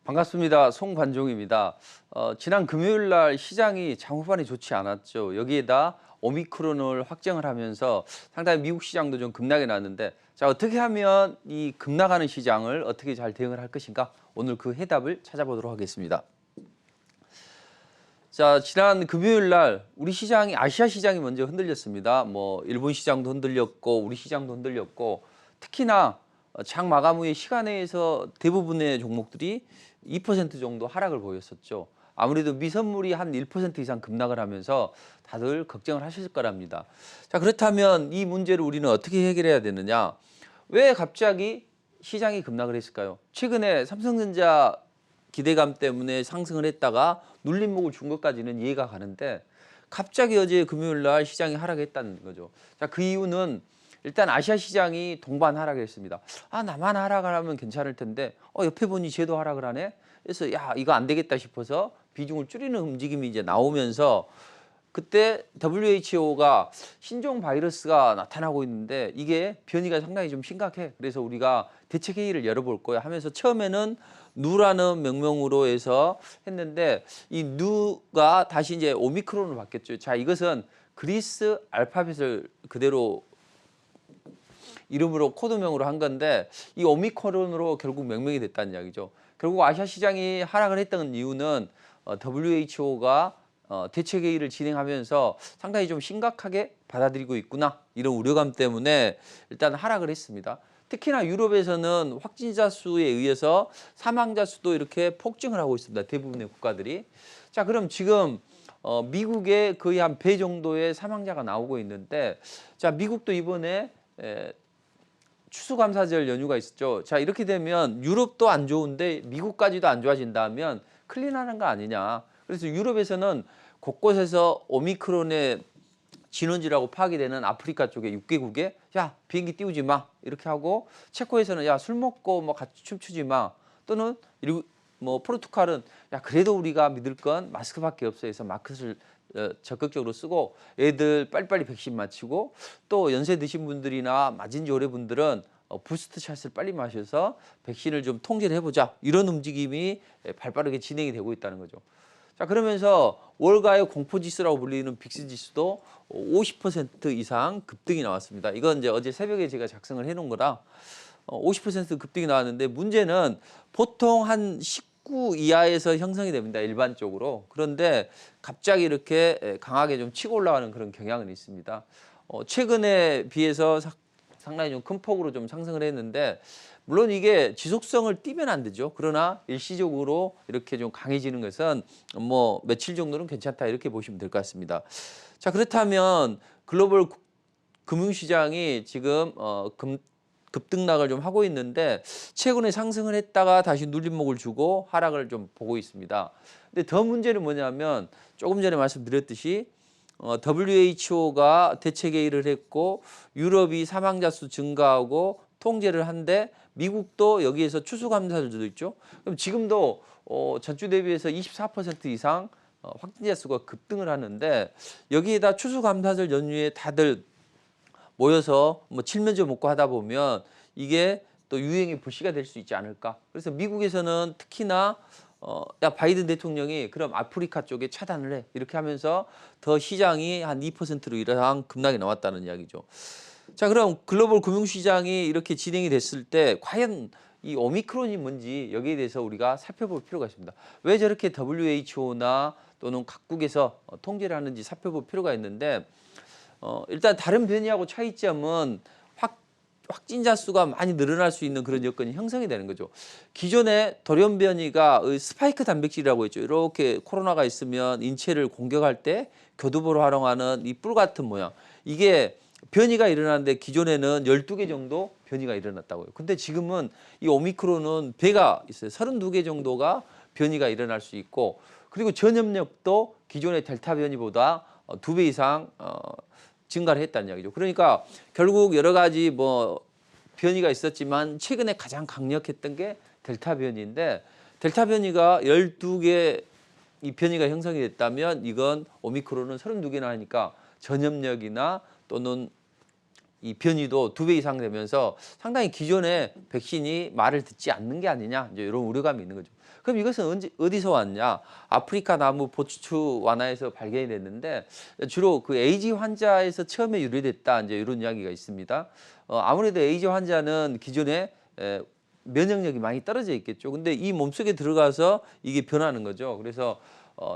반갑습니다. 송관종입니다. 지난 금요일 날 시장이 장후반이 좋지 않았죠. 여기에다 오미크론을 확정을 하면서 상당히 미국 시장도 좀 급락이 났는데, 자, 어떻게 하면 이 급락하는 시장을 어떻게 잘 대응을 할 것인가? 오늘 그 해답을 찾아보도록 하겠습니다. 자, 지난 금요일 날 우리 시장이, 아시아 시장이 먼저 흔들렸습니다. 일본 시장도 흔들렸고 우리 시장도 흔들렸고, 특히나 장 마감 후에 시간에서 대부분의 종목들이 2% 정도 하락을 보였었죠. 아무래도 미선물이 한 1% 이상 급락을 하면서 다들 걱정을 하실 거랍니다. 자, 그렇다면 이 문제를 우리는 어떻게 해결해야 되느냐? 왜 갑자기 시장이 급락을 했을까요? 최근에 삼성전자 기대감 때문에 상승을 했다가 눌림목을 준 것까지는 이해가 가는데, 갑자기 어제 금요일 날 시장이 하락했다는 거죠. 자, 그 이유는 일단 아시아 시장이 동반 하락을 했습니다. 아, 나만 하락을 하면 괜찮을 텐데 옆에 보니 쟤도 하락을 하네. 그래서 야, 이거 안 되겠다 싶어서 비중을 줄이는 움직임이 이제 나오면서, 그때 WHO가 신종 바이러스가 나타나고 있는데 이게 변이가 상당히 좀 심각해. 그래서 우리가 대책 회의를 열어볼 거야 하면서 처음에는 누라는 명명으로 해서 했는데, 이 누가 다시 이제 오미크론으로 바뀌었죠. 자, 이것은 그리스 알파벳을 그대로 이름으로 코드명으로 한 건데, 이 오미크론으로 결국 명명이 됐다는 이야기죠. 결국 아시아 시장이 하락을 했던 이유는 WHO가 대책 회의를 진행하면서 상당히 좀 심각하게 받아들이고 있구나, 이런 우려감 때문에 일단 하락을 했습니다. 특히나 유럽에서는 확진자 수에 의해서 사망자 수도 이렇게 폭증을 하고 있습니다. 대부분의 국가들이. 자, 그럼 지금 미국에 거의 한 배 정도의 사망자가 나오고 있는데, 자, 미국도 이번에 추수감사절 연휴가 있었죠. 자, 이렇게 되면 유럽도 안 좋은데 미국까지도 안 좋아진다면 큰일 나는 거 아니냐. 그래서 유럽에서는 곳곳에서 오미크론의 진원지라고 파악이 되는 아프리카 쪽에 6개국에 야, 비행기 띄우지 마, 이렇게 하고, 체코에서는 야, 술 먹고 같이 춤추지 마, 또는 포르투갈은 야, 그래도 우리가 믿을 건 마스크밖에 없어 해서 마스크를 적극적으로 쓰고, 애들 빨리빨리 백신 맞히고, 또 연세 드신 분들이나 맞은 지 오래 분들은 부스트 샷을 빨리 마셔서 백신을 좀 통제를 해보자, 이런 움직임이 발빠르게 진행이 되고 있다는 거죠. 자, 그러면서 월가의 공포지수라고 불리는 빅스 지수도 50% 이상 급등이 나왔습니다. 이건 이제 어제 새벽에 제가 작성을 해놓은 거라 50% 급등이 나왔는데, 문제는 보통 한 19 이하에서 형성이 됩니다, 일반적으로. 그런데 갑자기 이렇게 강하게 좀 치고 올라가는 그런 경향은 있습니다. 최근에 비해서 상당히 좀 큰 폭으로 좀 상승을 했는데, 물론 이게 지속성을 띠면 안 되죠. 그러나 일시적으로 이렇게 좀 강해지는 것은 며칠 정도는 괜찮다, 이렇게 보시면 될 것 같습니다. 자, 그렇다면 글로벌 금융시장이 지금 급등락을 좀 하고 있는데, 최근에 상승을 했다가 다시 눌림목을 주고 하락을 좀 보고 있습니다. 근데 더 문제는 뭐냐면, 조금 전에 말씀드렸듯이 WHO가 대책 회의를 했고 유럽이 사망자 수 증가하고 통제를 한데, 미국도 여기에서 추수감사절도 있죠. 그럼 지금도 전주 대비해서 24% 이상 확진자 수가 급등을 하는데, 여기에다 추수감사절 연휴에 다들 모여서 칠면조 먹고 하다 보면 이게 또 유행의 불씨가 될 수 있지 않을까. 그래서 미국에서는 특히나 야, 바이든 대통령이 그럼 아프리카 쪽에 차단을 해, 이렇게 하면서 더 시장이 한 2%로 이상 급락이 나왔다는 이야기죠. 자, 그럼 글로벌 금융시장이 이렇게 진행이 됐을 때 과연 이 오미크론이 뭔지, 여기에 대해서 우리가 살펴볼 필요가 있습니다. 왜 저렇게 WHO나 또는 각국에서 통제를 하는지 살펴볼 필요가 있는데, 일단 다른 변이하고 차이점은 확진자 수가 많이 늘어날 수 있는 그런 여건이 형성이 되는 거죠. 기존에 돌연 변이가 스파이크 단백질이라고 했죠. 이렇게 코로나가 있으면 인체를 공격할 때 교두보로 활용하는 이 뿔 같은 모양. 이게 변이가 일어나는데 기존에는 12개 정도 변이가 일어났다고요. 근데 지금은 이 오미크론은 배가 있어요. 32개 정도가 변이가 일어날 수 있고, 그리고 전염력도 기존의 델타 변이보다 2배 이상 증가를 했다는 이야기죠. 그러니까 결국 여러 가지 변이가 있었지만 최근에 가장 강력했던 게 델타 변이인데, 델타 변이가 12개 이 변이가 형성이 됐다면 이건 오미크론은 32개나 하니까 전염력이나 또는 이 변이도 2배 이상 되면서 상당히 기존의 백신이 말을 듣지 않는 게 아니냐 이제 이런 우려감이 있는 거죠. 그럼 이것은 어디서 왔냐? 아프리카 나무 보추 완화에서 발견이 됐는데 주로 그 에이즈 환자에서 처음에 유래됐다 이제 이런 이야기가 있습니다. 아무래도 에이즈 환자는 기존에 면역력이 많이 떨어져 있겠죠. 근데 이 몸속에 들어가서 이게 변하는 거죠. 그래서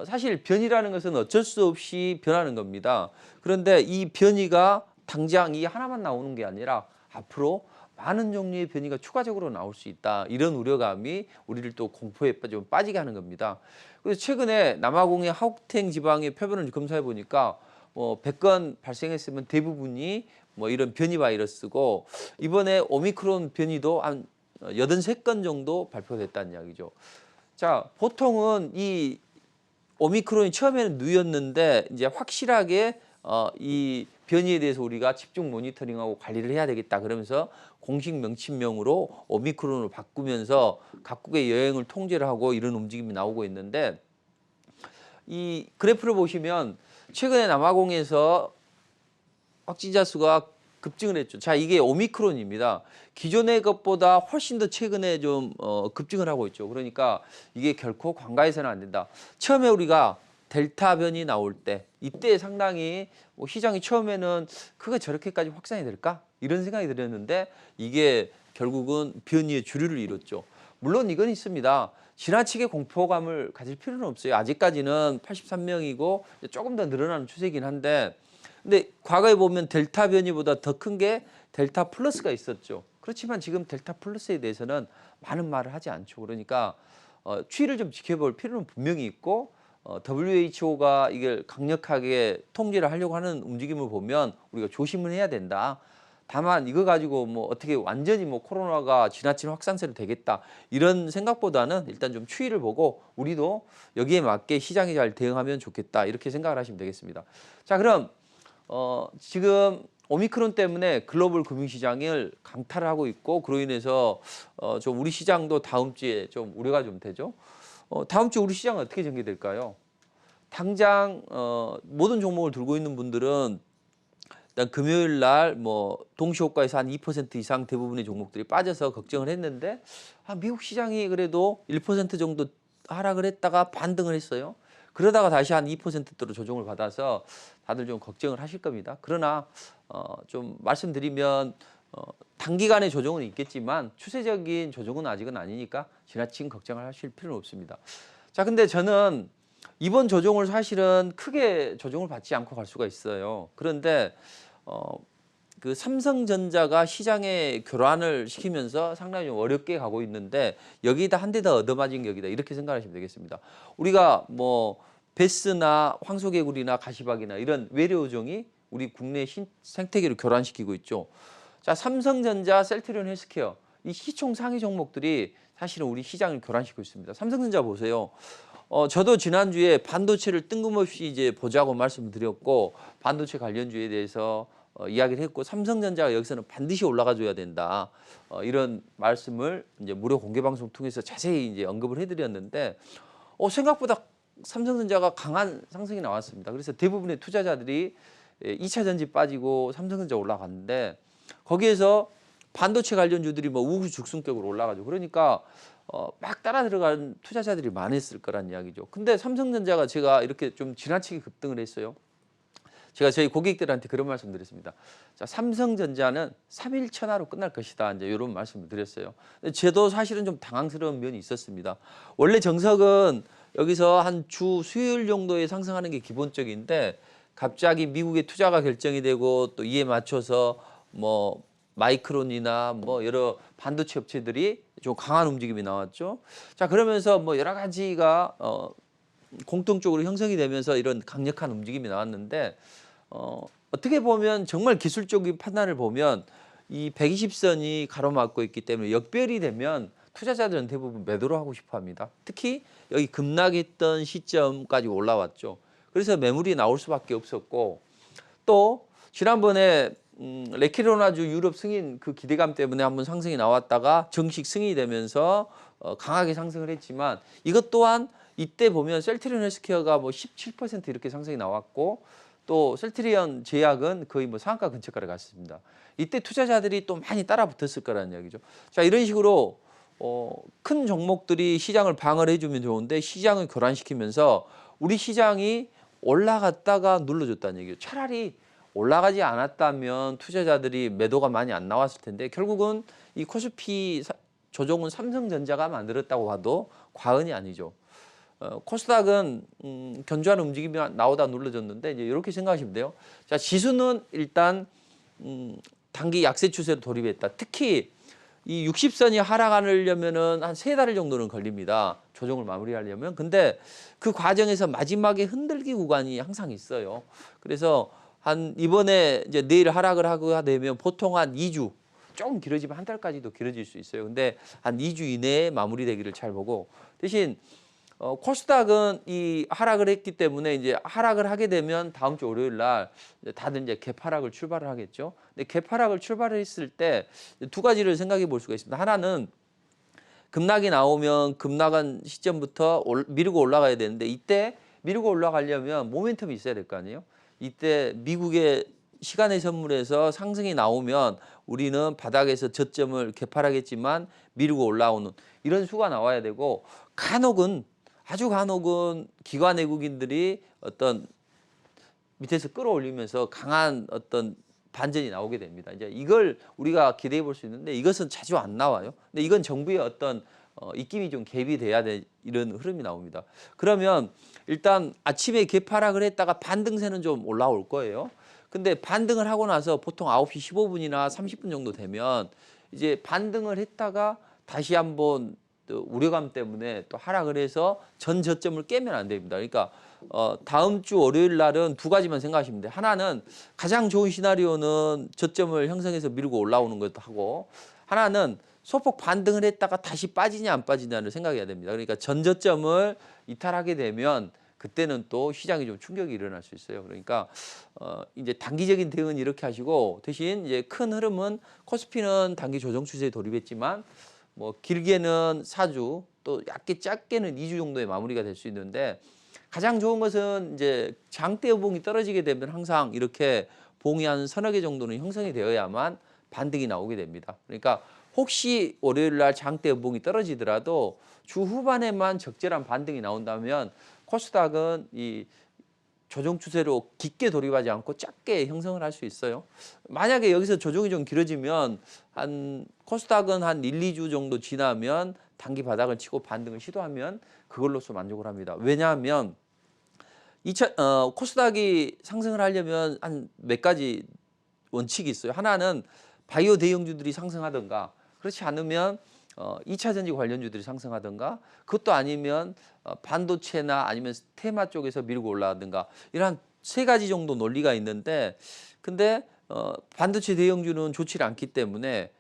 사실 변이라는 것은 어쩔 수 없이 변하는 겁니다. 그런데 이 변이가 당장 이 하나만 나오는 게 아니라 앞으로 많은 종류의 변이가 추가적으로 나올 수 있다. 이런 우려감이 우리를 또 공포에 좀 빠지게 하는 겁니다. 그래서 최근에 남아공의 하우탱 지방의 표본을 검사해 보니까 100건 발생했으면 대부분이 뭐 이런 변이 바이러스고 이번에 오미크론 변이도 한 83건 정도 발표됐다는 이야기죠. 자, 보통은 이 오미크론이 처음에는 누였는데 이제 확실하게 이 변이에 대해서 우리가 집중 모니터링하고 관리를 해야 되겠다 그러면서 공식 명칭명으로 오미크론으로 바꾸면서 각국의 여행을 통제를 하고 이런 움직임이 나오고 있는데 이 그래프를 보시면 최근에 남아공에서 확진자 수가 급증을 했죠. 자, 이게 오미크론입니다. 기존의 것보다 훨씬 더 최근에 좀 급증을 하고 있죠. 그러니까 이게 결코 관가해서는 안 된다. 처음에 우리가 델타 변이 나올 때 이때 상당히 시장이 처음에는 그게 저렇게까지 확산이 될까? 이런 생각이 들었는데 이게 결국은 변이의 주류를 이뤘죠. 물론 이건 있습니다. 지나치게 공포감을 가질 필요는 없어요. 아직까지는 83명이고 조금 더 늘어나는 추세이긴 한데 근데 과거에 보면 델타 변이보다 더 큰 게 델타 플러스가 있었죠. 그렇지만 지금 델타 플러스에 대해서는 많은 말을 하지 않죠. 그러니까 추이를 좀 지켜볼 필요는 분명히 있고 WHO가 이걸 강력하게 통제를 하려고 하는 움직임을 보면 우리가 조심을 해야 된다. 다만 이거 가지고 뭐 어떻게 완전히 뭐 코로나가 지나친 확산세로 되겠다 이런 생각보다는 일단 좀 추이를 보고 우리도 여기에 맞게 시장이 잘 대응하면 좋겠다 이렇게 생각을 하시면 되겠습니다. 자, 그럼 지금 오미크론 때문에 글로벌 금융시장을 강탈을 하고 있고 그로 인해서 좀 우리 시장도 다음 주에 좀 우려가 좀 되죠. 다음 주 우리 시장은 어떻게 전개될까요? 당장 모든 종목을 들고 있는 분들은 일단 금요일 날 뭐 동시효과에서 한 2% 이상 대부분의 종목들이 빠져서 걱정을 했는데 미국 시장이 그래도 1% 정도 하락을 했다가 반등을 했어요. 그러다가 다시 한 2%대로 조정을 받아서 다들 좀 걱정을 하실 겁니다. 그러나 좀 말씀드리면 단기간의 조정은 있겠지만 추세적인 조정은 아직은 아니니까 지나친 걱정을 하실 필요는 없습니다. 자, 근데 저는 이번 조정을 사실은 크게 조정을 받지 않고 갈 수가 있어요. 그런데 그 삼성전자가 시장에 교란을 시키면서 상당히 좀 어렵게 가고 있는데 여기다 한 대 더 얻어맞은 격이다 이렇게 생각하시면 되겠습니다. 우리가 뭐 베스나 황소개구리나 가시박이나 이런 외래어종이 우리 국내 생태계를 교란시키고 있죠. 자, 삼성전자, 셀트리온 헬스케어 이 시총 상위 종목들이 사실은 우리 시장을 교란시키고 있습니다. 삼성전자 보세요. 저도 지난주에 반도체를 뜬금없이 이제 보자고 말씀드렸고 반도체 관련주에 대해서 이야기를 했고 삼성전자가 여기서는 반드시 올라가 줘야 된다. 이런 말씀을 이제 무료 공개 방송 통해서 자세히 이제 언급을 해드렸는데 생각보다 삼성전자가 강한 상승이 나왔습니다. 그래서 대부분의 투자자들이 2차 전지 빠지고 삼성전자 올라갔는데 거기에서 반도체 관련주들이 뭐 우후죽순격으로 올라가죠. 그러니까 막 따라 들어간 투자자들이 많았을 거란 이야기죠. 근데 삼성전자가 제가 이렇게 좀 지나치게 급등을 했어요. 제가 저희 고객들한테 그런 말씀 드렸습니다. 자, 삼성전자는 3일 천하로 끝날 것이다. 이제 이런 말씀을 드렸어요. 저도 사실은 좀 당황스러운 면이 있었습니다. 원래 정석은 여기서 한 주 수요일 정도에 상승하는 게 기본적인데 갑자기 미국의 투자가 결정이 되고 또 이에 맞춰서 뭐 마이크론이나 뭐 여러 반도체 업체들이 좀 강한 움직임이 나왔죠. 자, 그러면서 뭐 여러 가지가 공통적으로 형성이 되면서 이런 강력한 움직임이 나왔는데 어떻게 보면 정말 기술적인 판단을 보면 이 120선이 가로막고 있기 때문에 역별이 되면 투자자들은 대부분 매도를 하고 싶어 합니다. 특히 여기 급락했던 시점까지 올라왔죠. 그래서 매물이 나올 수밖에 없었고 또 지난번에 레키로나주 유럽 승인 그 기대감 때문에 한번 상승이 나왔다가 정식 승인이 되면서 강하게 상승을 했지만 이것 또한 이때 보면 셀트리온 헬스케어가 뭐 17% 이렇게 상승이 나왔고 또 셀트리온 제약은 거의 뭐 상한가 근처까지 갔습니다. 이때 투자자들이 또 많이 따라 붙었을 거라는 이야기죠. 자, 이런 식으로 큰 종목들이 시장을 방어를 해주면 좋은데 시장을 교란시키면서 우리 시장이 올라갔다가 눌러줬다는 얘기죠. 차라리 올라가지 않았다면 투자자들이 매도가 많이 안 나왔을 텐데 결국은 이 코스피 조정은 삼성전자가 만들었다고 봐도 과언이 아니죠. 코스닥은 견조한 움직임이 나오다 눌러졌는데 이제 이렇게 생각하시면 돼요. 자, 지수는 일단 단기 약세 추세로 돌입했다. 특히 이 60선이 하락하려면은 한 3달 정도는 걸립니다. 조정을 마무리하려면. 근데 그 과정에서 마지막에 흔들기 구간이 항상 있어요. 그래서 한 이번에 이제 내일 하락을 하게 되면 보통 한 2주, 좀 길어지면 한 달까지도 길어질 수 있어요. 근데 한 2주 이내에 마무리되기를 잘 보고 대신 코스닥은 이 하락을 했기 때문에 이제 하락을 하게 되면 다음 주 월요일 날 다들 이제 개파락을 출발을 하겠죠. 근데 개파락을 출발을 했을 때 두 가지를 생각해 볼 수가 있습니다. 하나는 급락이 나오면 급락한 시점부터 미루고 올라가야 되는데 이때 미루고 올라가려면 모멘텀이 있어야 될 거 아니에요. 이때 미국의 시간의 선물에서 상승이 나오면 우리는 바닥에서 저점을 개파하겠지만 미루고 올라오는 이런 수가 나와야 되고 아주 간혹은 기관 외국인들이 어떤 밑에서 끌어올리면서 강한 어떤 반전이 나오게 됩니다. 이제 이걸 우리가 기대해 볼 수 있는데 이것은 자주 안 나와요. 근데 이건 정부의 어떤 입김이 좀 개입이 돼야 돼 이런 흐름이 나옵니다. 그러면 일단 아침에 개파락을 했다가 반등세는 좀 올라올 거예요. 근데 반등을 하고 나서 보통 9시 15분이나 30분 정도 되면 이제 반등을 했다가 다시 한번 또 우려감 때문에 또 하락을 해서 전 저점을 깨면 안 됩니다. 그러니까 다음 주 월요일 날은 두 가지만 생각하시면 돼요. 하나는 가장 좋은 시나리오는 저점을 형성해서 밀고 올라오는 것도 하고 하나는 소폭 반등을 했다가 다시 빠지냐 안 빠지냐를 생각해야 됩니다. 그러니까 전 저점을 이탈하게 되면 그때는 또 시장이 좀 충격이 일어날 수 있어요. 그러니까 이제 단기적인 대응은 이렇게 하시고 대신 이제 큰 흐름은 코스피는 단기 조정 추세에 돌입했지만 뭐 길게는 4주 또 작게는 2주 정도의 마무리가 될 수 있는데 가장 좋은 것은 이제 장대 여봉이 떨어지게 되면 항상 이렇게 봉이 한 서너 개 정도는 형성이 되어야만 반등이 나오게 됩니다. 그러니까 혹시 월요일 날 장대 여봉이 떨어지더라도 주 후반에만 적절한 반등이 나온다면 코스닥은 이 조정 추세로 깊게 돌입하지 않고 작게 형성을 할 수 있어요. 만약에 여기서 조정이 좀 길어지면 코스닥은 한 1, 2주 정도 지나면 단기 바닥을 치고 반등을 시도하면 그걸로서 만족을 합니다. 왜냐하면 코스닥이 상승을 하려면 한 몇 가지 원칙이 있어요. 하나는 바이오 대형주들이 상승하든가 그렇지 않으면 2차 전지 관련주들이 상승하든가 그것도 아니면 반도체나 아니면 테마 쪽에서 밀고 올라가든가 이런 세 가지 정도 논리가 있는데 근데 반도체 대형주는 좋지 않기 때문에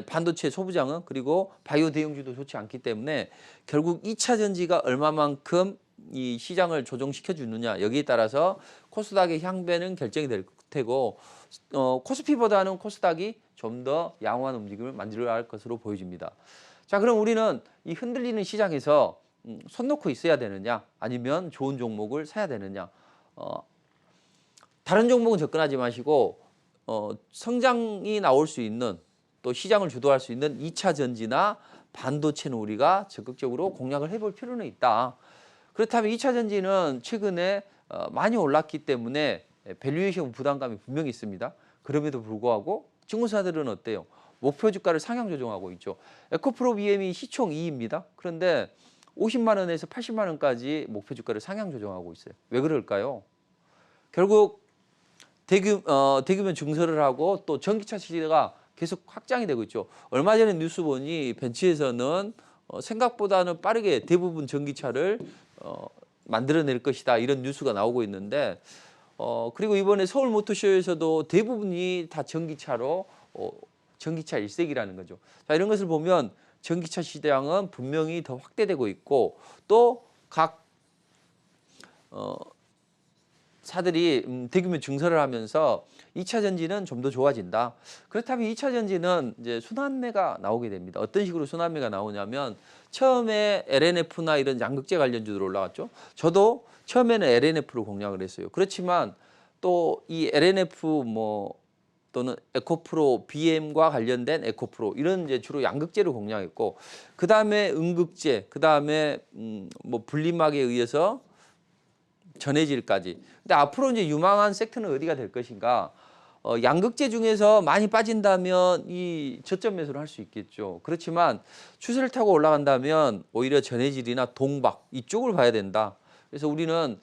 반도체 소부장은 그리고 바이오 대형주도 좋지 않기 때문에 결국 2차 전지가 얼마만큼 이 시장을 조정시켜 주느냐 여기에 따라서 코스닥의 향배는 결정이 될 테고 코스피보다는 코스닥이 좀 더 양호한 움직임을 만들어야 할 것으로 보여집니다. 자, 그럼 우리는 이 흔들리는 시장에서 손 놓고 있어야 되느냐 아니면 좋은 종목을 사야 되느냐 다른 종목은 접근하지 마시고 성장이 나올 수 있는 또 시장을 주도할 수 있는 2차 전지나 반도체는 우리가 적극적으로 공략을 해볼 필요는 있다. 그렇다면 2차 전지는 최근에 많이 올랐기 때문에 밸류에이션 부담감이 분명히 있습니다. 그럼에도 불구하고 증권사들은 어때요? 목표 주가를 상향 조정하고 있죠. 에코프로 BM이 시총 2위입니다. 그런데 50만 원에서 80만 원까지 목표 주가를 상향 조정하고 있어요. 왜 그럴까요? 결국 대규모 증설을 하고 또 전기차 시대가 계속 확장이 되고 있죠. 얼마 전에 뉴스 보니 벤츠에서는 생각보다는 빠르게 대부분 전기차를 만들어낼 것이다 이런 뉴스가 나오고 있는데 그리고 이번에 서울 모터쇼에서도 대부분이 다 전기차로 전기차 일색이라는 거죠. 자, 이런 것을 보면 전기차 시장은 분명히 더 확대되고 있고 또 각 사들이 대규모 증설을 하면서 2차 전지는 좀 더 좋아진다. 그렇다면 2차 전지는 이제 순환매가 나오게 됩니다. 어떤 식으로 순환매가 나오냐면 처음에 LNF나 이런 양극재 관련주들 올라갔죠. 저도 처음에는 LNF로 공략을 했어요. 그렇지만 또 이 LNF 뭐 또는 에코프로 BM과 관련된 에코프로 이런 이제 주로 양극재를 공략했고 그다음에 음극재, 그다음에 뭐 분리막에 의해서 전해질까지. 근데 앞으로 이제 유망한 섹터는 어디가 될 것인가? 양극재 중에서 많이 빠진다면 이 저점 매수를 할 수 있겠죠. 그렇지만 추세를 타고 올라간다면 오히려 전해질이나 동박 이쪽을 봐야 된다. 그래서 우리는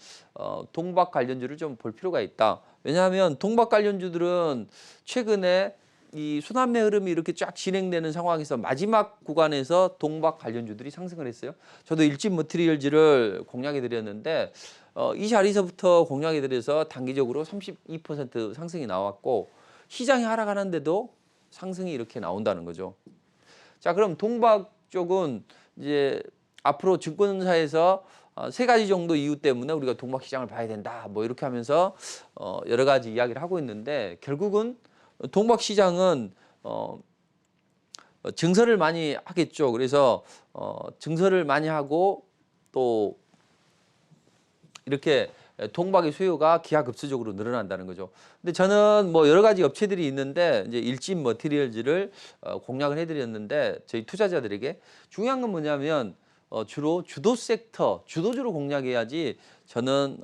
동박 관련주를 좀 볼 필요가 있다. 왜냐하면 동박 관련주들은 최근에 이 순환매 흐름이 이렇게 쫙 진행되는 상황에서 마지막 구간에서 동박 관련주들이 상승을 했어요. 저도 일진 머티리얼즈를 공략해 드렸는데 이 자리에서부터 공략해 드려서 단기적으로 32% 상승이 나왔고 시장이 하락하는데도 상승이 이렇게 나온다는 거죠. 자, 그럼 동박 쪽은 이제 앞으로 증권사에서 세 가지 정도 이유 때문에 우리가 동박 시장을 봐야 된다. 뭐 이렇게 하면서 여러 가지 이야기를 하고 있는데 결국은 동박 시장은 증설을 많이 하겠죠. 그래서 증설을 많이 하고 또 이렇게 동박의 수요가 기하급수적으로 늘어난다는 거죠. 근데 저는 뭐 여러 가지 업체들이 있는데 이제 일진 머티리얼즈를 공략을 해드렸는데 저희 투자자들에게 중요한 건 뭐냐면 주로 주도 섹터, 주도주로 공략해야지 저는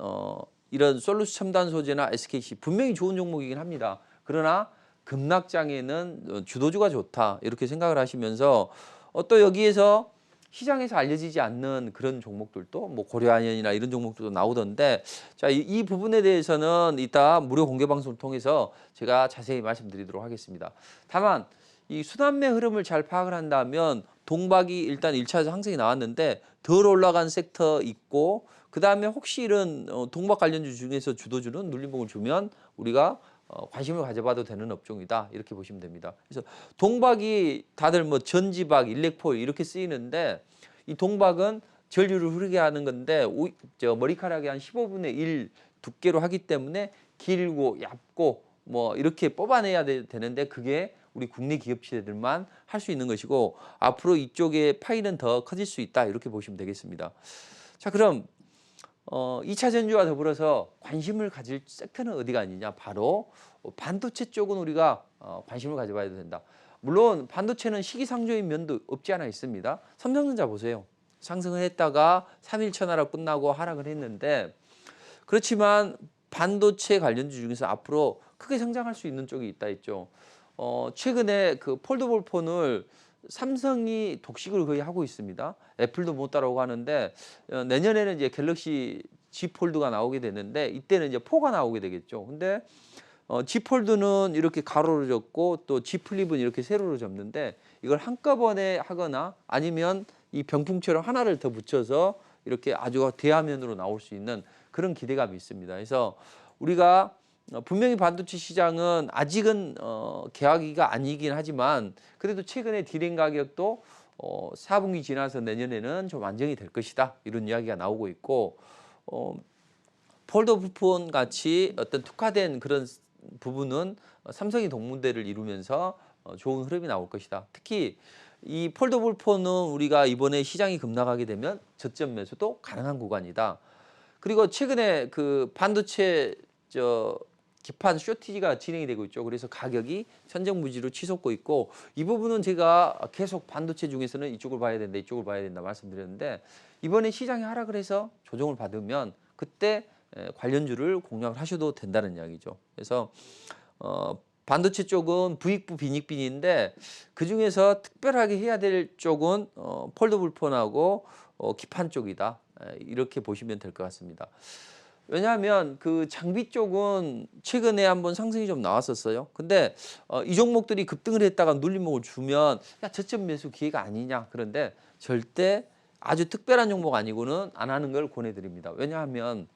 이런 솔루스 첨단 소재나 SKC 분명히 좋은 종목이긴 합니다. 그러나 급락장에는 주도주가 좋다 이렇게 생각을 하시면서 또 여기에서 시장에서 알려지지 않는 그런 종목들도 뭐 고려아연이나 이런 종목들도 나오던데 자, 이 부분에 대해서는 이따 무료 공개 방송을 통해서 제가 자세히 말씀드리도록 하겠습니다. 다만 이 순환매 흐름을 잘 파악을 한다면 동박이 일단 1차 상승이 나왔는데 덜 올라간 섹터 있고 그다음에 혹시 이런 동박 관련주 중에서 주도주는 눌림목을 주면 우리가 관심을 가져봐도 되는 업종이다 이렇게 보시면 됩니다. 그래서 동박이 다들 뭐 전지박, 일렉포일 이렇게 쓰이는데 이 동박은 전류를 흐르게 하는 건데 머리카락이 한 15분의 1 두께로 하기 때문에 길고 얇고 뭐 이렇게 뽑아내야 되는데 그게 우리 국내 기업체들만 할 수 있는 것이고 앞으로 이쪽의 파이는 더 커질 수 있다 이렇게 보시면 되겠습니다. 자, 그럼 2차 전지와 더불어서 관심을 가질 섹터는 어디가 아니냐? 바로 반도체 쪽은 우리가 관심을 가져봐야 된다. 물론 반도체는 시기상조인 면도 없지 않아 있습니다. 삼성전자 보세요. 상승을 했다가 3일 천하락 끝나고 하락을 했는데 그렇지만 반도체 관련주 중에서 앞으로 크게 성장할 수 있는 쪽이 있다 했죠. 최근에 그 폴더블 폰을 삼성이 독식을 거의 하고 있습니다. 애플도 못 따라오고 하는데 내년에는 이제 갤럭시 G 폴드가 나오게 되는데 이때는 이제 4가 나오게 되겠죠. 근데 G 폴드는 이렇게 가로로 접고 또 G 플립은 이렇게 세로로 접는데 이걸 한꺼번에 하거나 아니면 이 병풍처럼 하나를 더 붙여서 이렇게 아주 대화면으로 나올 수 있는 그런 기대감이 있습니다. 그래서 우리가 분명히 반도체 시장은 아직은 개화기가 아니긴 하지만 그래도 최근에 디램 가격도 4분기 지나서 내년에는 좀 안정이 될 것이다 이런 이야기가 나오고 있고 폴더블폰 같이 어떤 특화된 그런 부분은 삼성이 동문대를 이루면서 좋은 흐름이 나올 것이다. 특히 이 폴더블폰은 우리가 이번에 시장이 급락하게 되면 저점 매수도 가능한 구간이다. 그리고 최근에 그 반도체 기판 쇼티지가 진행이 되고 있죠. 그래서 가격이 천정부지로 치솟고 있고 이 부분은 제가 계속 반도체 중에서는 이쪽을 봐야 된다, 이쪽을 봐야 된다 말씀드렸는데 이번에 시장이 하락을 해서 조정을 받으면 그때 관련주를 공략을 하셔도 된다는 이야기죠. 그래서 반도체 쪽은 부익부 빈익빈인데 그 중에서 특별하게 해야 될 쪽은 폴더블폰하고 기판 쪽이다. 이렇게 보시면 될 것 같습니다. 왜냐하면 그 장비 쪽은 최근에 한번 상승이 좀 나왔었어요. 근데 이 종목들이 급등을 했다가 눌림목을 주면 야 저점 매수 기회가 아니냐. 그런데 절대 아주 특별한 종목 아니고는 안 하는 걸 권해드립니다. 왜냐하면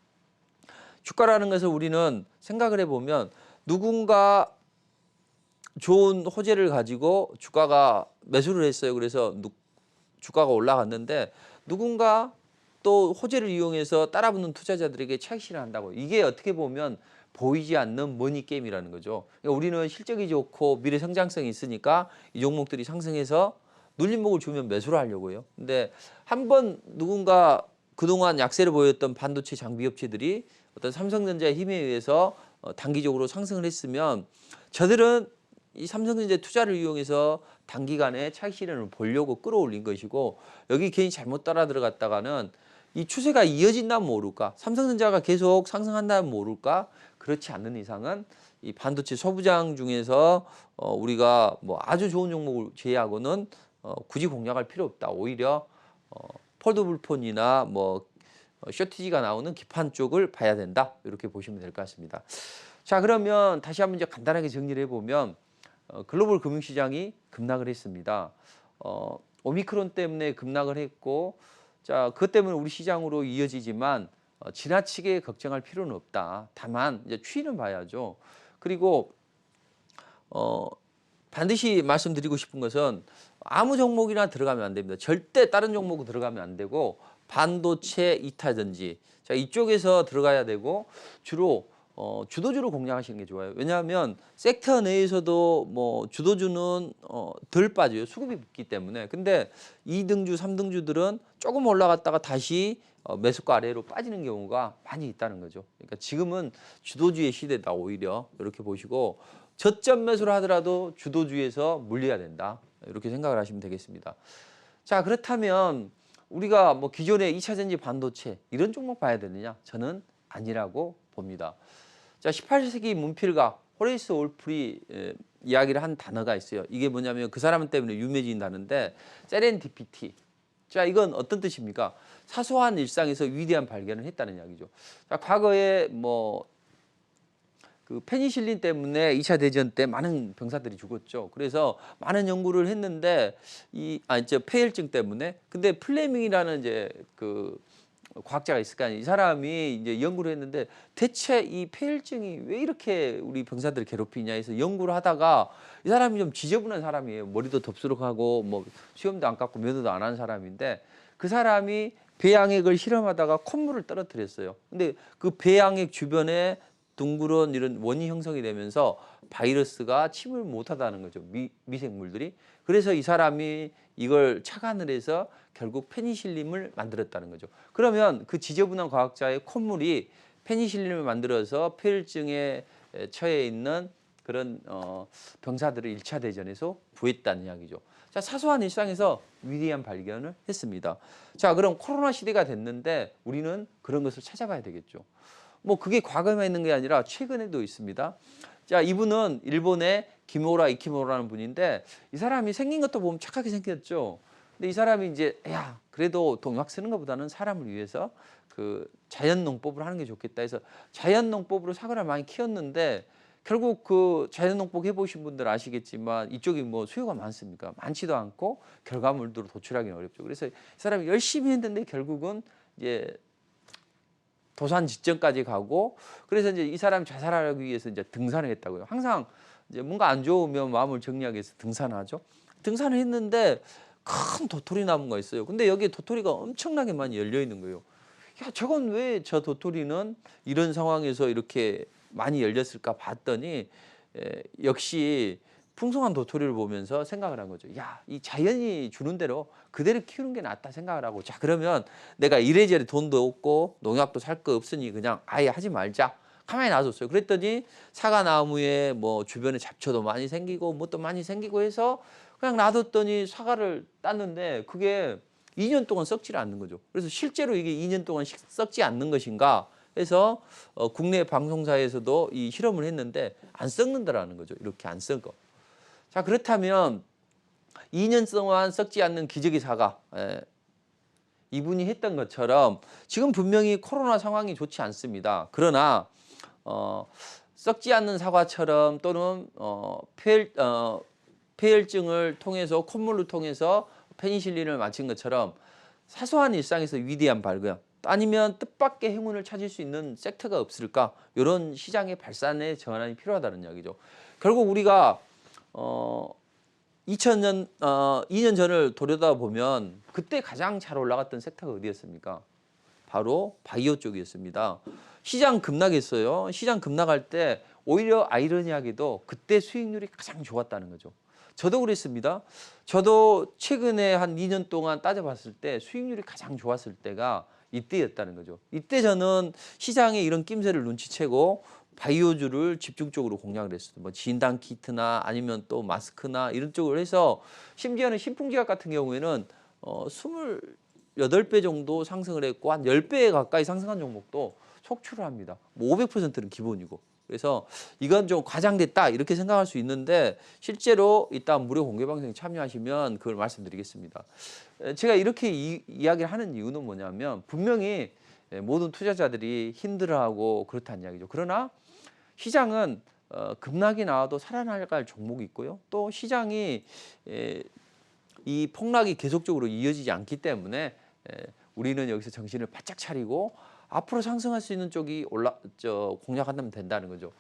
주가라는 것을 우리는 생각을 해보면 누군가 좋은 호재를 가지고 주가가 매수를 했어요. 그래서 주가가 올라갔는데 누군가 또 호재를 이용해서 따라붙는 투자자들에게 차익실현을 한다고. 이게 어떻게 보면 보이지 않는 머니 게임이라는 거죠. 그러니까 우리는 실적이 좋고 미래 성장성이 있으니까 이 종목들이 상승해서 눌림목을 주면 매수를 하려고요. 근데 한번 누군가 그동안 약세를 보였던 반도체 장비 업체들이 어떤 삼성전자의 힘에 의해서 단기적으로 상승을 했으면 저들은 이 삼성전자 투자를 이용해서 단기간에 차익 실현을 보려고 끌어올린 것이고 여기 괜히 잘못 따라 들어갔다가는 이 추세가 이어진다면 모를까 삼성전자가 계속 상승한다면 모를까 그렇지 않는 이상은 이 반도체 소부장 중에서 우리가 뭐 아주 좋은 종목을 제외하고는 굳이 공략할 필요 없다. 오히려 폴더블 폰이나 뭐 쇼티지가 나오는 기판 쪽을 봐야 된다. 이렇게 보시면 될 것 같습니다. 자, 그러면 다시 한번 이제 간단하게 정리를 해보면 글로벌 금융시장이 급락을 했습니다. 오미크론 때문에 급락을 했고, 자, 그것 때문에 우리 시장으로 이어지지만 지나치게 걱정할 필요는 없다. 다만 이제 추이는 봐야죠. 그리고 반드시 말씀드리고 싶은 것은 아무 종목이나 들어가면 안 됩니다. 절대 다른 종목은 들어가면 안 되고 반도체, 2차전지 자 이쪽에서 들어가야 되고 주로 주도주로 공략하시는 게 좋아요. 왜냐하면 섹터 내에서도 뭐 주도주는 덜 빠져요. 수급이 붙기 때문에. 근데 2등주, 3등주들은 조금 올라갔다가 다시 매수가 아래로 빠지는 경우가 많이 있다는 거죠. 그러니까 지금은 주도주의 시대다 오히려 이렇게 보시고 저점 매수를 하더라도 주도주에서 물려야 된다. 이렇게 생각을 하시면 되겠습니다. 자, 그렇다면 우리가 뭐 기존의 2차전지 반도체 이런 종목 봐야 되느냐? 저는 아니라고 봅니다. 자, 18세기 문필가 호레이스 올프리 이야기를 한 단어가 있어요. 이게 뭐냐면 그 사람 때문에 유명해진 단어인데 세렌디피티. 자, 이건 어떤 뜻입니까? 사소한 일상에서 위대한 발견을 했다는 이야기죠. 자, 과거에 뭐 그 페니실린 때문에 2차 대전 때 많은 병사들이 죽었죠. 그래서 많은 연구를 했는데 이제 폐혈증 때문에 근데 플레밍이라는 이제 그 과학자가 있을 거 아니에요. 이 사람이 이제 연구를 했는데 대체 이 폐혈증이 왜 이렇게 우리 병사들을 괴롭히냐 해서 연구를 하다가 이 사람이 좀 지저분한 사람이에요. 머리도 덥수룩하고 뭐 시험도 안 깎고 면도도 안 한 사람인데 그 사람이 배양액을 실험하다가 콧물을 떨어뜨렸어요. 근데 그 배양액 주변에 둥그런 이런 원이 형성이 되면서 바이러스가 침을 못하다는 거죠. 미생물들이. 그래서 이 사람이 이걸 착안을 해서 결국 페니실린을 만들었다는 거죠. 그러면 그 지저분한 과학자의 콧물이 페니실린을 만들어서 폐혈증에 처해 있는 그런 병사들을 1차 대전에서 구했다는 이야기죠. 자, 사소한 일상에서 위대한 발견을 했습니다. 자, 그럼 코로나 시대가 됐는데 우리는 그런 것을 찾아봐야 되겠죠. 뭐 그게 과거에만 있는 게 아니라 최근에도 있습니다. 자, 이분은 일본의 기모라 이키모라는 분인데 이 사람이 생긴 것도 보면 착하게 생겼죠. 근데 이 사람이 이제 야 그래도 동학 쓰는 것보다는 사람을 위해서 그 자연농법을 하는 게 좋겠다 해서 자연농법으로 사과를 많이 키웠는데 결국 그 자연농법 해보신 분들 아시겠지만 이쪽이 뭐 수요가 많습니까? 많지도 않고 결과물도 도출하기는 어렵죠. 그래서 이 사람이 열심히 했는데 결국은 이제 도산 직전까지 가고 그래서 이제 이 사람이 자살하기 위해서 이제 등산을 했다고요. 항상 이제 뭔가 안 좋으면 마음을 정리하기 위해서 등산하죠. 등산을 했는데 큰 도토리 나무가 있어요. 근데 여기에 도토리가 엄청나게 많이 열려 있는 거예요. 야, 저건 왜 저 도토리는 이런 상황에서 이렇게 많이 열렸을까 봤더니 역시 풍성한 도토리를 보면서 생각을 한 거죠. 야, 이 자연이 주는 대로 그대로 키우는 게 낫다 생각을 하고 자 그러면 내가 이래저래 돈도 없고 농약도 살 거 없으니 그냥 아예 하지 말자. 가만히 놔뒀어요. 그랬더니 사과나무에 뭐 주변에 잡초도 많이 생기고 뭣도 많이 생기고 해서 그냥 놔뒀더니 사과를 땄는데 그게 2년 동안 썩지를 않는 거죠. 그래서 실제로 이게 2년 동안 썩지 않는 것인가 해서 국내 방송사에서도 이 실험을 했는데 안 썩는다라는 거죠. 이렇게 안 썩어. 자, 그렇다면 2년 동안 썩지 않는 기저귀 사과 이분이 했던 것처럼 지금 분명히 코로나 상황이 좋지 않습니다. 그러나 썩지 않는 사과처럼 또는 폐혈증을 통해서 콧물을 통해서 페니실린을 맞힌 것처럼 사소한 일상에서 위대한 발견 아니면 뜻밖의 행운을 찾을 수 있는 섹터가 없을까? 이런 시장의 발산의 전환이 필요하다는 이야기죠. 결국 우리가 2000년 2년 전을 돌아보면 그때 가장 잘 올라갔던 섹터가 어디였습니까? 바로 바이오 쪽이었습니다. 시장 급락했어요. 시장 급락할 때 오히려 아이러니하게도 그때 수익률이 가장 좋았다는 거죠. 저도 그랬습니다. 저도 최근에 한 2년 동안 따져봤을 때 수익률이 가장 좋았을 때가 이때였다는 거죠. 이때 저는 시장에 이런 낌새를 눈치채고 바이오주를 집중적으로 공략을 했어요. 뭐 진단 키트나 아니면 또 마스크나 이런 쪽으로 해서 심지어는 신풍지약 같은 경우에는 28배 정도 상승을 했고 한 10배 가까이 상승한 종목도 속출을 합니다. 뭐 500%는 기본이고. 그래서 이건 좀 과장됐다 이렇게 생각할 수 있는데 실제로 이따 무료 공개 방송에 참여하시면 그걸 말씀드리겠습니다. 제가 이렇게 이야기를 하는 이유는 뭐냐면 분명히 모든 투자자들이 힘들어하고 그렇다는 이야기죠. 그러나 시장은 급락이 나와도 살아나갈 종목이 있고요. 또 시장이 이 폭락이 계속적으로 이어지지 않기 때문에 우리는 여기서 정신을 바짝 차리고 앞으로 상승할 수 있는 쪽이 공략한다면 된다는 거죠.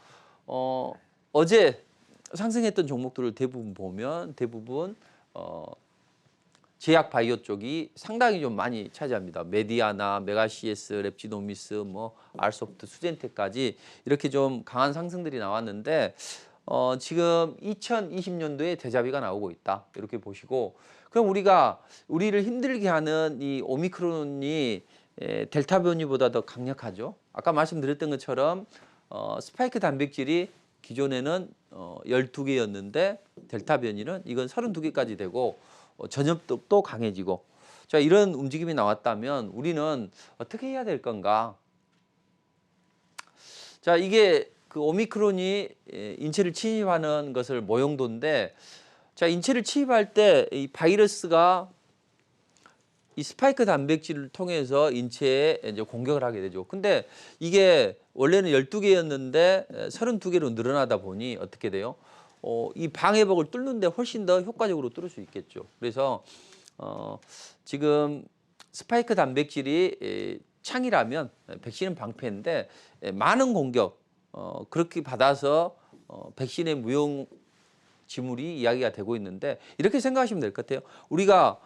어제 상승했던 종목들을 대부분 보면 제약 바이오 쪽이 상당히 좀 많이 차지합니다. 메디아나 메가시에스, 랩지노미스, 뭐 알소프트, 수젠텍까지 이렇게 좀 강한 상승들이 나왔는데 지금 2020년도에 대자비가 나오고 있다. 이렇게 보시고 그럼 우리를 힘들게 하는 이 오미크론이 델타 변이보다 더 강력하죠. 아까 말씀드렸던 것처럼 스파이크 단백질이 기존에는 12개였는데 델타 변이는 이건 32개까지 되고 전염력도 강해지고 자 이런 움직임이 나왔다면 우리는 어떻게 해야 될 건가? 자 이게 그 오미크론이 인체를 침입하는 것을 모형도인데 자 인체를 침입할 때 이 바이러스가 이 스파이크 단백질을 통해서 인체에 이제 공격을 하게 되죠. 근데 이게 원래는 12개였는데 32개로 늘어나다 보니 어떻게 돼요? 이 방해벽을 뚫는데 훨씬 더 효과적으로 뚫을 수 있겠죠. 그래서 지금 스파이크 단백질이 창이라면 백신은 방패인데 많은 공격 그렇게 받아서 백신의 무용 지물이 이야기가 되고 있는데 이렇게 생각하시면 될 것 같아요. 우리가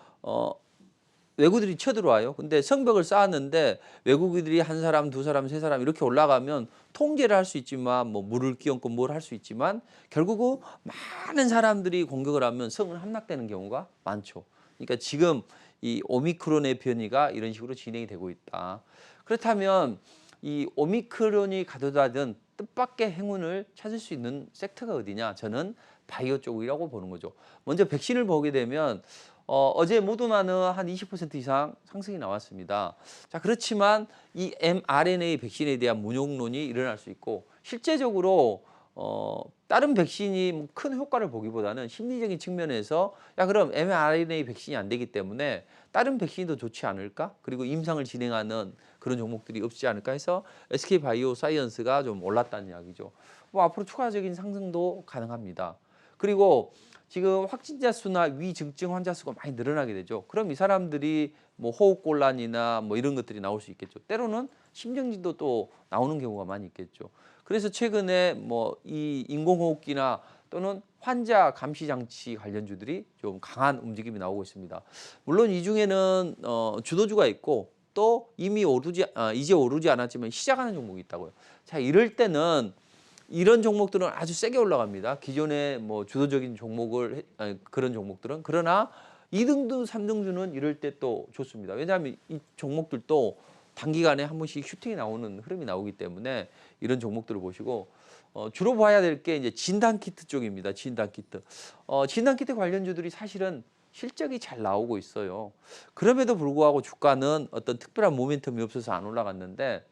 외국인들이 쳐들어와요. 근데 성벽을 쌓았는데 외국인들이 한 사람, 두 사람, 세 사람 이렇게 올라가면 통제를 할 수 있지만 뭐 물을 끼얹고 뭘 할 수 있지만 결국은 많은 사람들이 공격을 하면 성은 함락되는 경우가 많죠. 그러니까 지금 이 오미크론의 변이가 이런 식으로 진행이 되고 있다. 그렇다면 이 오미크론이 가져다든 뜻밖의 행운을 찾을 수 있는 섹터가 어디냐? 저는 바이오 쪽이라고 보는 거죠. 먼저 백신을 보게 되면 어제 모더나는 한 20% 이상 상승이 나왔습니다. 자, 그렇지만 이 mRNA 백신에 대한 문용론이 일어날 수 있고 실제적으로 다른 백신이 큰 효과를 보기보다는 심리적인 측면에서 야 그럼 mRNA 백신이 안 되기 때문에 다른 백신이 더 좋지 않을까? 그리고 임상을 진행하는 그런 종목들이 없지 않을까 해서 SK바이오사이언스가 좀 올랐다는 이야기죠. 뭐 앞으로 추가적인 상승도 가능합니다. 그리고 지금 확진자 수나 위중증 환자 수가 많이 늘어나게 되죠. 그럼 이 사람들이 뭐 호흡곤란이나 뭐 이런 것들이 나올 수 있겠죠. 때로는 심정지도 또 나오는 경우가 많이 있겠죠. 그래서 최근에 뭐 이 인공호흡기나 또는 환자 감시 장치 관련주들이 좀 강한 움직임이 나오고 있습니다. 물론 이 중에는 주도주가 있고 또 이미 이제 오르지 않았지만 시작하는 종목이 있다고요. 자, 이럴 때는 이런 종목들은 아주 세게 올라갑니다. 기존의 뭐 주도적인 그런 종목들은. 그러나 2등주, 3등주는 이럴 때 또 좋습니다. 왜냐하면 이 종목들도 단기간에 한 번씩 슈팅이 나오는 흐름이 나오기 때문에 이런 종목들을 보시고 주로 봐야 될 게 이제 진단키트 쪽입니다. 진단키트. 진단키트 관련주들이 사실은 실적이 잘 나오고 있어요. 그럼에도 불구하고 주가는 어떤 특별한 모멘텀이 없어서 안 올라갔는데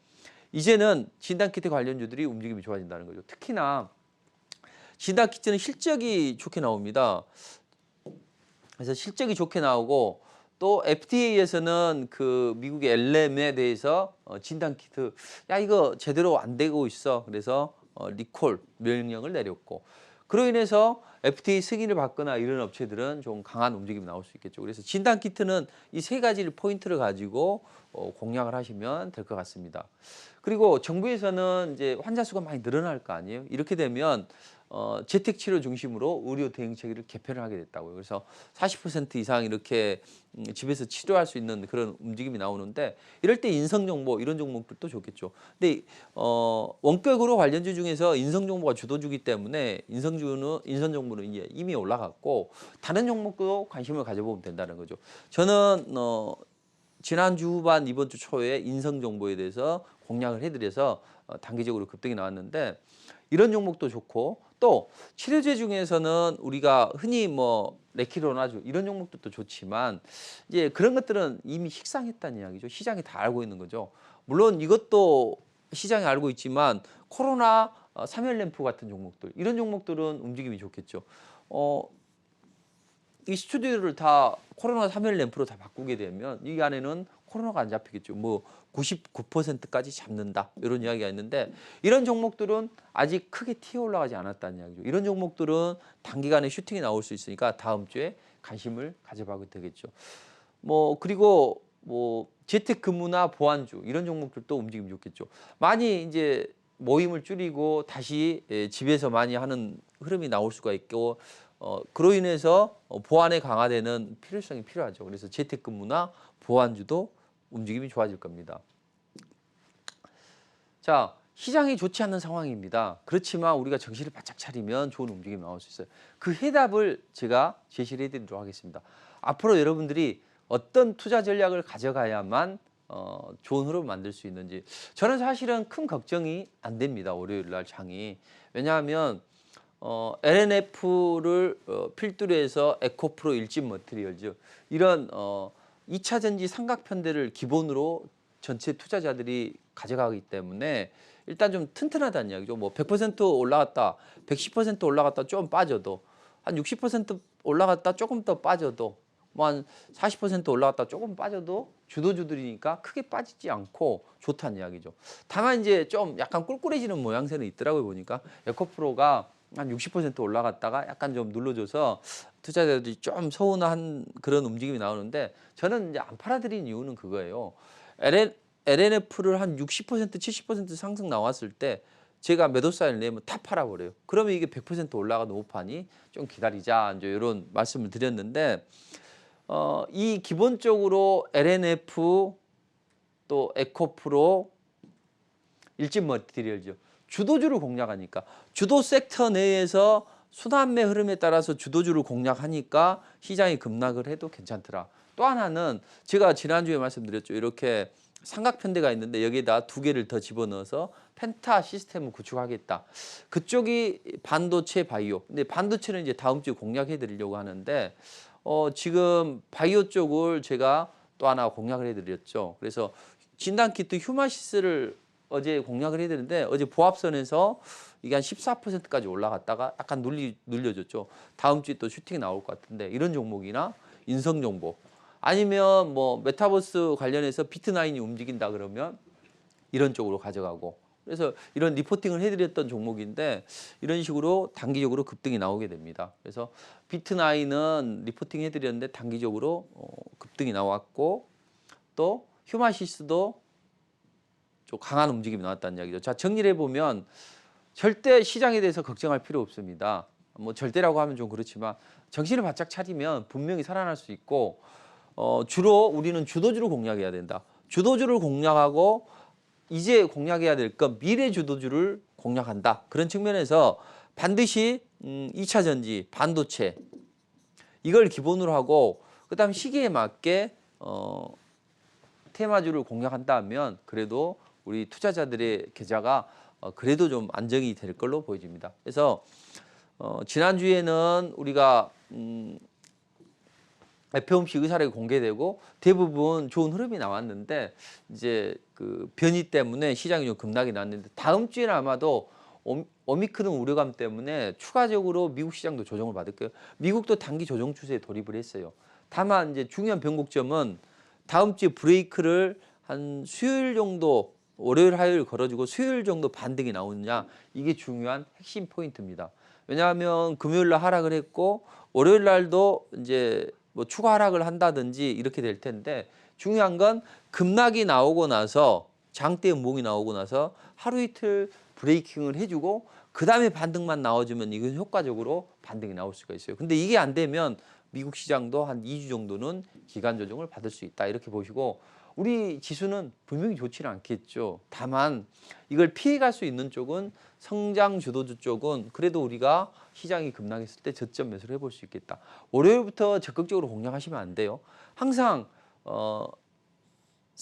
이제는 진단키트 관련주들이 움직임이 좋아진다는 거죠. 특히나 진단키트는 실적이 좋게 나옵니다. 그래서 실적이 좋게 나오고 또 FDA에서는 그 미국의 엘렘에 대해서 진단키트 야 이거 제대로 안 되고 있어. 그래서 리콜 명령을 내렸고 그로 인해서 FDA 승인을 받거나 이런 업체들은 좀 강한 움직임이 나올 수 있겠죠. 그래서 진단키트는 이 세 가지를 포인트를 가지고 공략을 하시면 될 것 같습니다. 그리고 정부에서는 이제 환자 수가 많이 늘어날 거 아니에요. 이렇게 되면 재택치료 중심으로 의료 대응 체계를 개편을 하게 됐다고요. 그래서 40% 이상 이렇게 집에서 치료할 수 있는 그런 움직임이 나오는데 이럴 때 인성정보 이런 종목들도 좋겠죠. 근데 원격으로 관련주 중에서 인성정보가 주도주기 때문에 인성정보는 이제 이미 올라갔고 다른 종목도 관심을 가져보면 된다는 거죠. 저는 지난주 후반 이번 주 초에 인성정보에 대해서 공략을 해드려서 단기적으로 급등이 나왔는데 이런 종목도 좋고 또 치료제 중에서는 우리가 흔히 뭐 레키로나주 이런 종목들도 좋지만 이제 그런 것들은 이미 식상했다는 이야기죠. 시장이 다 알고 있는 거죠. 물론 이것도 시장이 알고 있지만 코로나 3열 램프 같은 종목들 이런 종목들은 움직임이 좋겠죠. 이 스튜디오를 다 코로나 3열 램프로 다 바꾸게 되면 이 안에는 코로나가 안 잡히겠죠. 뭐 99%까지 잡는다 이런 이야기가 있는데 이런 종목들은 아직 크게 튀어 올라가지 않았다는 이야기죠. 이런 종목들은 단기간에 슈팅이 나올 수 있으니까 다음 주에 관심을 가져봐도 되겠죠. 뭐 그리고 뭐 재택근무나 보안주 이런 종목들도 움직임 좋겠죠. 많이 이제 모임을 줄이고 다시 집에서 많이 하는 흐름이 나올 수가 있고 그로 인해서 보안에 강화되는 필요성이 필요하죠. 그래서 재택근무나 보안주도 움직임이 좋아질 겁니다. 자, 시장이 좋지 않는 상황입니다. 그렇지만 우리가 정신을 바짝 차리면 좋은 움직임이 나올 수 있어요. 그 해답을 제가 제시를 해드리도록 하겠습니다. 앞으로 여러분들이 어떤 투자 전략을 가져가야만 좋은 흐름을 만들 수 있는지 저는 사실은 큰 걱정이 안 됩니다. 월요일 날 장이. 왜냐하면 LNF를 필두로 해서 에코프로 일진 머티리얼즈 이런 2차 전지 삼각편대를 기본으로 전체 투자자들이 가져가기 때문에 일단 좀 튼튼하다는 이야기죠. 뭐 100% 올라갔다, 110% 올라갔다 좀 빠져도 한 60% 올라갔다 조금 더 빠져도 뭐 한 40% 올라갔다 조금 빠져도 주도주들이니까 크게 빠지지 않고 좋다는 이야기죠. 다만 이제 좀 약간 꿀꿀해지는 모양새는 있더라고요. 보니까 에코프로가 한 60% 올라갔다가 약간 좀 눌러줘서 투자자들이 좀 서운한 그런 움직임이 나오는데 저는 이제 안 팔아드린 이유는 그거예요. LNF를 한 60%, 70% 상승 나왔을 때 제가 매도 사인을 내면 다 팔아버려요. 그러면 이게 100% 올라가도 못 파니 좀 기다리자 이제 이런 말씀을 드렸는데 이 기본적으로 LNF 또 에코프로 일진 머티리얼즈 주도주를 공략하니까 주도 섹터 내에서 순환매 흐름에 따라서 주도주를 공략하니까 시장이 급락을 해도 괜찮더라. 또 하나는 제가 지난주에 말씀드렸죠. 이렇게 삼각편대가 있는데 여기에다 두 개를 더 집어넣어서 펜타 시스템을 구축하겠다. 그쪽이 반도체 바이오. 근데 반도체는 이제 다음 주에 공략해 드리려고 하는데 지금 바이오 쪽을 제가 또 하나 공략을 해 드렸죠. 그래서 진단키트 휴마시스를 어제 공략을 해야 되는데 어제 보합선에서 이게 한 14%까지 올라갔다가 약간 눌려줬죠. 다음 주에 또 슈팅이 나올 것 같은데 이런 종목이나 인성정보 아니면 뭐 메타버스 관련해서 비트나인이 움직인다 그러면 이런 쪽으로 가져가고 그래서 이런 리포팅을 해드렸던 종목인데 이런 식으로 단기적으로 급등이 나오게 됩니다. 그래서 비트나인은 리포팅 해드렸는데 단기적으로 급등이 나왔고 또 휴마시스도 좀 강한 움직임이 나왔다는 이야기죠. 자, 정리를 해보면 절대 시장에 대해서 걱정할 필요 없습니다. 뭐 절대라고 하면 좀 그렇지만 정신을 바짝 차리면 분명히 살아날 수 있고 주로 우리는 주도주를 공략해야 된다. 주도주를 공략하고 이제 공략해야 될 건 미래 주도주를 공략한다. 그런 측면에서 반드시 2차 전지, 반도체 이걸 기본으로 하고 그다음 시기에 맞게 테마주를 공략한다면 그래도 우리 투자자들의 계좌가 그래도 좀 안정이 될 걸로 보여집니다. 그래서 지난주에는 우리가 FOMC 의사록이 공개되고 대부분 좋은 흐름이 나왔는데 이제 그 변이 때문에 시장이 좀 급락이 났는데 다음 주에는 아마도 오미크론 우려감 때문에 추가적으로 미국 시장도 조정을 받을 거예요. 미국도 단기 조정 추세에 돌입을 했어요. 다만 이제 중요한 변곡점은 다음 주에 브레이크를 한 수요일 정도 월요일 화요일 걸어주고 수요일 정도 반등이 나오느냐 이게 중요한 핵심 포인트입니다. 왜냐하면 금요일 날 하락을 했고 월요일 날도 이제 뭐 추가 하락을 한다든지 이렇게 될 텐데 중요한 건 급락이 나오고 나서 장대 음봉이 나오고 나서 하루 이틀 브레이킹을 해주고 그 다음에 반등만 나와주면 이건 효과적으로 반등이 나올 수가 있어요. 근데 이게 안 되면 미국 시장도 한 2주 정도는 기간 조정을 받을 수 있다 이렇게 보시고 우리 지수는 분명히 좋지는 않겠죠. 다만 이걸 피해갈 수 있는 쪽은 성장 주도주 쪽은 그래도 우리가 시장이 급락했을 때 저점 매수를 해볼 수 있겠다. 월요일부터 적극적으로 공략하시면 안 돼요. 항상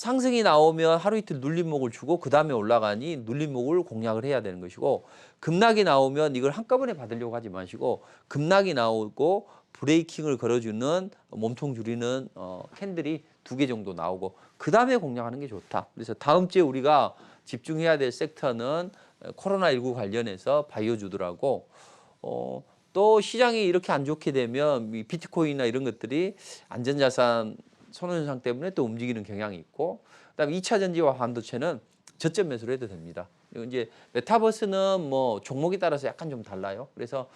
상승이 나오면 하루 이틀 눌림목을 주고 그 다음에 올라가니 눌림목을 공략을 해야 되는 것이고 급락이 나오면 이걸 한꺼번에 받으려고 하지 마시고 급락이 나오고 브레이킹을 걸어주는 몸통 줄이는 캔들이 2개 정도 나오고 그 다음에 공략하는 게 좋다. 그래서 다음 주에 우리가 집중해야 될 섹터는 코로나19 관련해서 바이오주들하고 또 시장이 이렇게 안 좋게 되면 비트코인이나 이런 것들이 안전자산 선호현상 때문에 또 움직이는 경향이 있고 그다음에 2차 전지와 반도체는 저점 매수를 해도 됩니다. 그리고 이제 메타버스는 뭐 종목에 따라서 약간 좀 달라요. 그래서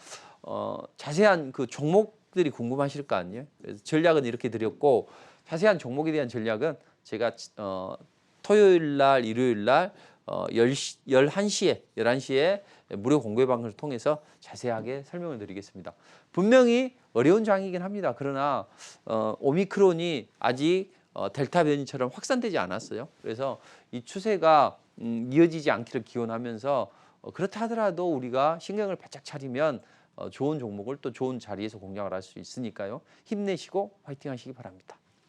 자세한 그 종목들이 궁금하실 거 아니에요. 그래서 전략은 이렇게 드렸고 자세한 종목에 대한 전략은 제가 토요일 날, 일요일 날 11시에 무료 공개 방송을 통해서 자세하게 설명을 드리겠습니다. 분명히 어려운 장이긴 합니다. 그러나 오미크론이 아직 델타 변이처럼 확산되지 않았어요. 그래서 이 추세가 이어지지 않기를 기원하면서 그렇다 하더라도 우리가 신경을 바짝 차리면 좋은 종목을 또 좋은 자리에서 공략을 할 수 있으니까요. 힘내시고 화이팅 하시기 바랍니다.